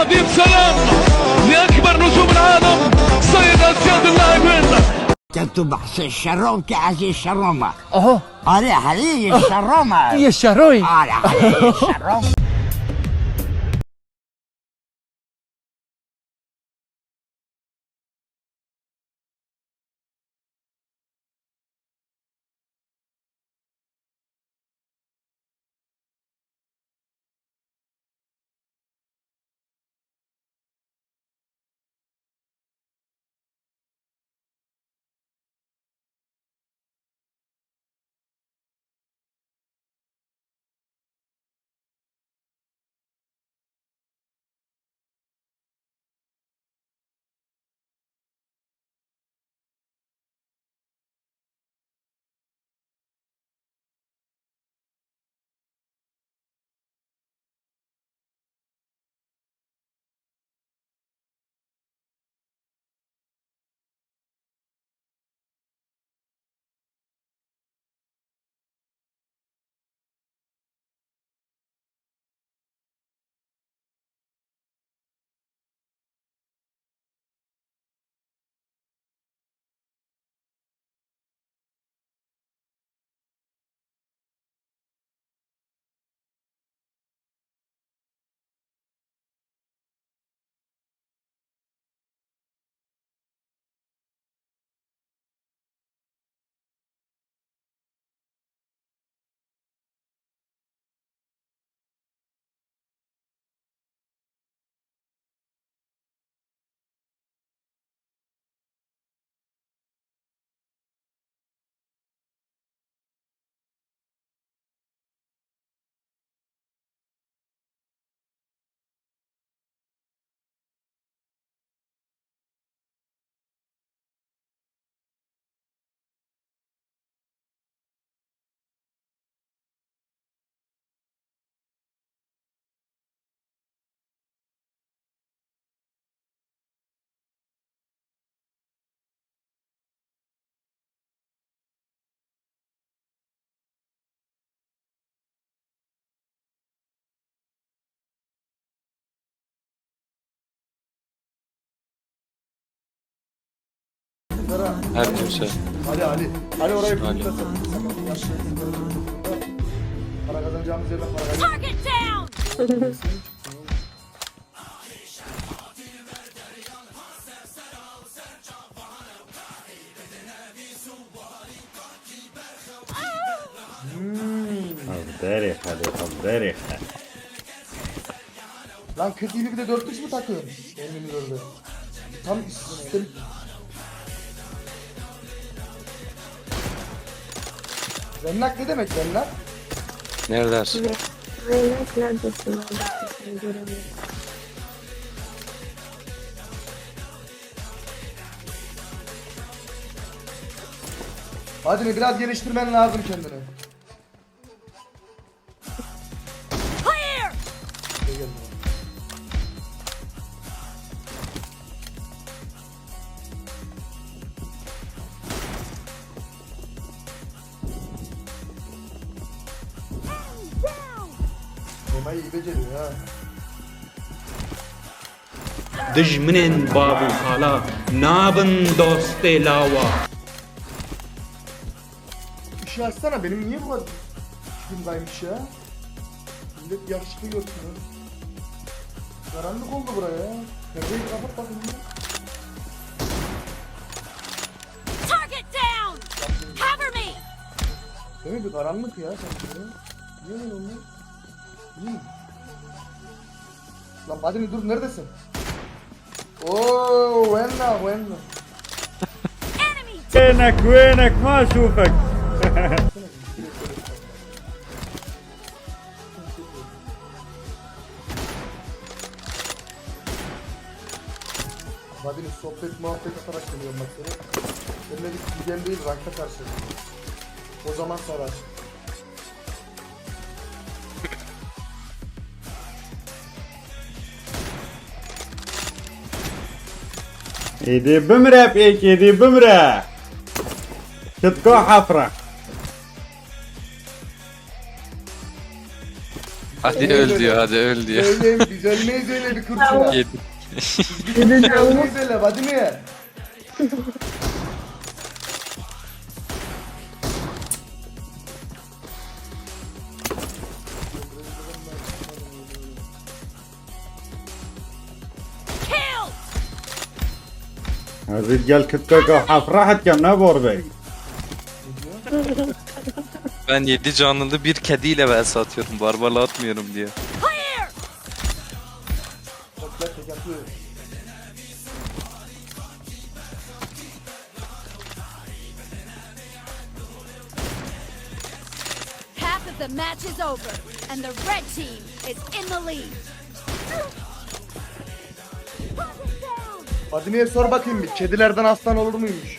عظيم سلام لأكبر نجوم العالم سيد أسياد اللاعبين. كنتو بحث الشروم كعزي الشرومة. Aha. علي الشرومة. Yaşaroy. علي الشروم. Her kimse. Ali. Ali orayı Ali. kurtarsa. Para kazanacağımız yerden para kazanacağız. Target down! Haberi. Lan 40 bir de 4 mü takıyorsun? Benim gördü. Tam sistem. Rennak ne demek rennak? Neredesin? Rennak neredesin? Seni göremiyorum. Hadi mi biraz geliştirmen lazım kendini. Clear! Gel gel. Memayı iyi beceriyor ha. دجمنن بابو خالا نابن دوست لاوا. Işığı açsana, benim niye bu kadar şundaymış ya? Millet yakışıklı görsün. Karanlık oldu buraya. Neredeyi kapat bakın. Target down! Cover me! Değil mi? Bir karanlık ya sanki. Niye öyle oldu? Niye? Lan Badini dur, neredesin? Ooo, wenna. Enemy! وينك ما اشوفك. Badini sohbet muhabbet atarak geliyorum bak seni. Seninle bir gidem değil, rankta karşı. O zaman sarar. ايدي بمرة بيك ايدي بمرة. تتقع حفرة. Hadi öl diyor, hadi öl diyor. Öyle biz ölmeyiz öyle bir kurşuna. Yedi. Biz ölmeyiz öyle hadi mi? Killed! الرجال كتكوكا حفرحت كم نبور بي. Ben 7 canlılı bir kediyle vs atıyorum. Barbarla atmıyorum diye. Clear! Toplar tek atıyor. Half of the match is over, and the red team is in the lead. Target down! Fadime'ye sor bakayım bir. Kedilerden aslan olur muymuş?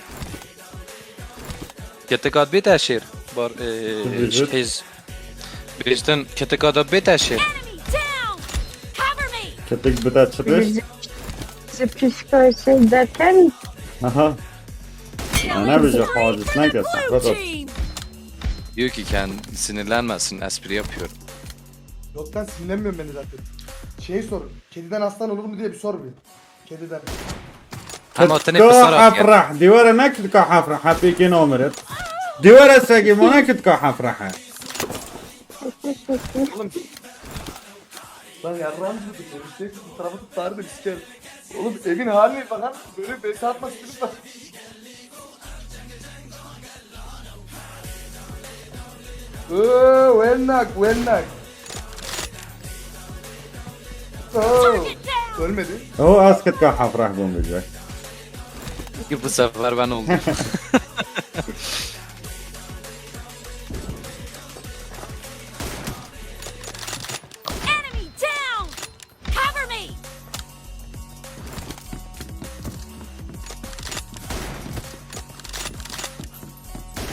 Keteka beteşir. Bar Vücut. şeyiz. Bizden ketekada beteşir. Enemy down! Cover me! Ketek bita çıkış. Bizi psikolojik derken Aha. Ana bize hadis ne Blue kesin. team! Diyor ki kendi sinirlenmesin, espri yapıyorum. Yok lan sinirlenmiyorum ben de zaten. Şeyi sor. Kediden aslan olur mu diye bir sor bir. Kediden. Ama tane كتكو pısar at ya. حفرح ديورة ما كتكو حفرح فيكي نومرت. ديورة ساقي مو كتكو حفرحة. Oğlum. Lan yarrağım gibi konuşacak. Bu tarafı tut tarih de siker. Oğlum evin haline bakar. Böyle 5 saat maçlılık var. Wennak. Target down! Ölmedi. هو أس كتكو حفرح بوم بيجاك. Bu sefer ben oldum. Enemy down! Cover me!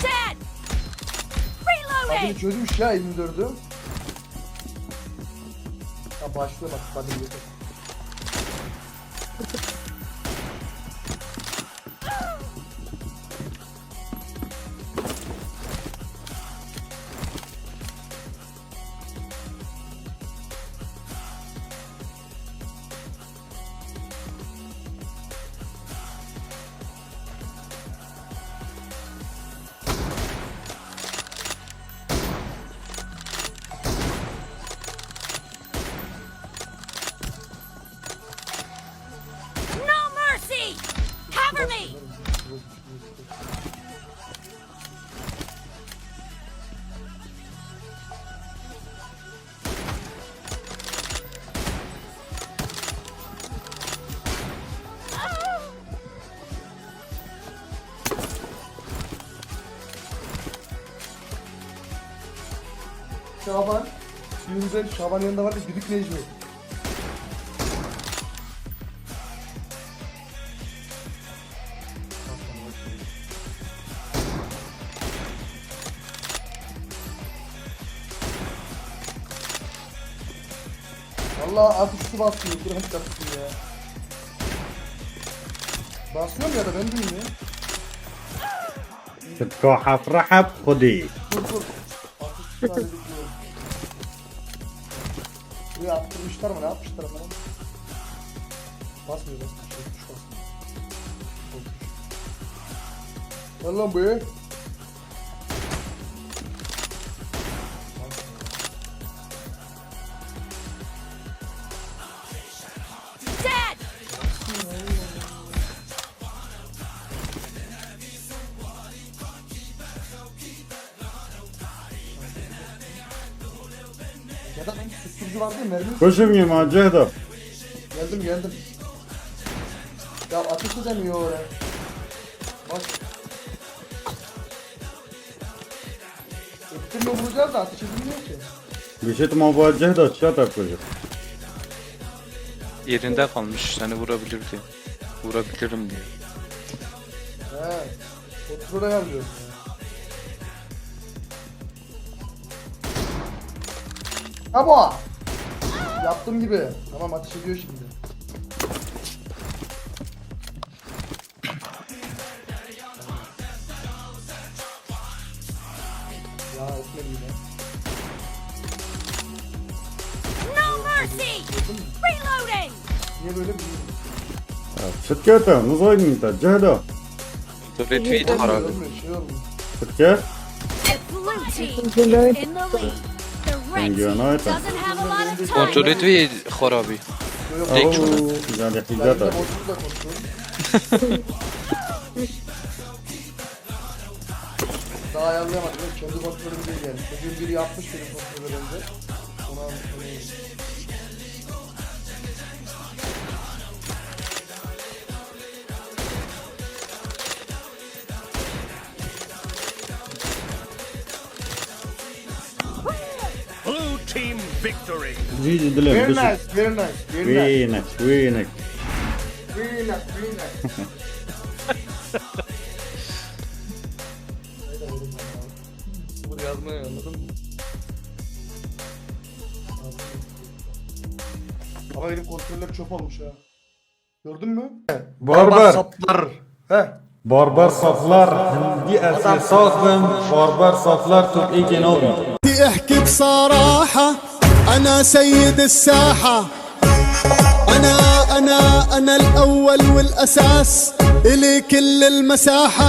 Dead! Kadın Reloading! çözmüş ya 24'ü. Ya başlıyor bak kadın yeter. No mercy! Cover me! Şaban. Suyumuzda Şaban yanında var da Güdük Necmi. Vallahi atıştı basmıyor. Kur'an kapısın ya. Basıyorum ya da ben bilmiyorum. كتكو حفرحة بخدي. Dur. Atıştı sadece diyorum. Buraya attırmışlar mı? Ne yapmışlar ama? Basmıyor. Tuş basmıyor. Gel lan buraya. Dead! Ya da susturucu vardı ya mermi. كشم يما جهدو. Geldim. Ya ateş edemiyor oraya. Bak. Ettirme vuracağız da ateş edilmiyor ki. بشت ما جهدو شاتا كشم. Yerinde kalmış, seni vurabilir diye. Vurabilirim diye. He. Kontrol ayarlıyorsun ya. Ha bu. Yaptığım gibi. Tamam ateş ediyor şimdi. Ya etmedi yine. mercy! Reloading! Niye böyle bir Sıtkı muzayın mı? Cehdo. Retweet harabi. olmuyor, şey olmuyor. Sıtkı. The blue team is Reload. in the lead. The red Thank you, team Noita. doesn't have a lot of Kontrol time. retweet harabi. Tek Oo, şurada. güzel Ben hizmet de var. boşluk da kontrol. Daha ayarlayamadım. Kendi kontrolüm değil yani. Bugün biri yapmış benim kontrolü önce. Ona Blue team victory. Zizi dilim. Very Very nice, very nice, very nice, Very nice. Very nice. very nice, very nice. Bunu yazmayı anladın mı? Ama benim kontroller çöp olmuş ha. Gördün mü? Barbar. Saplar. He. Barbar saflar. Hindi esasatın. Barbar saflar top ikin olmuyor. احكي بصراحة أنا سيد الساحة أنا الأول والأساس إلي كل المساحة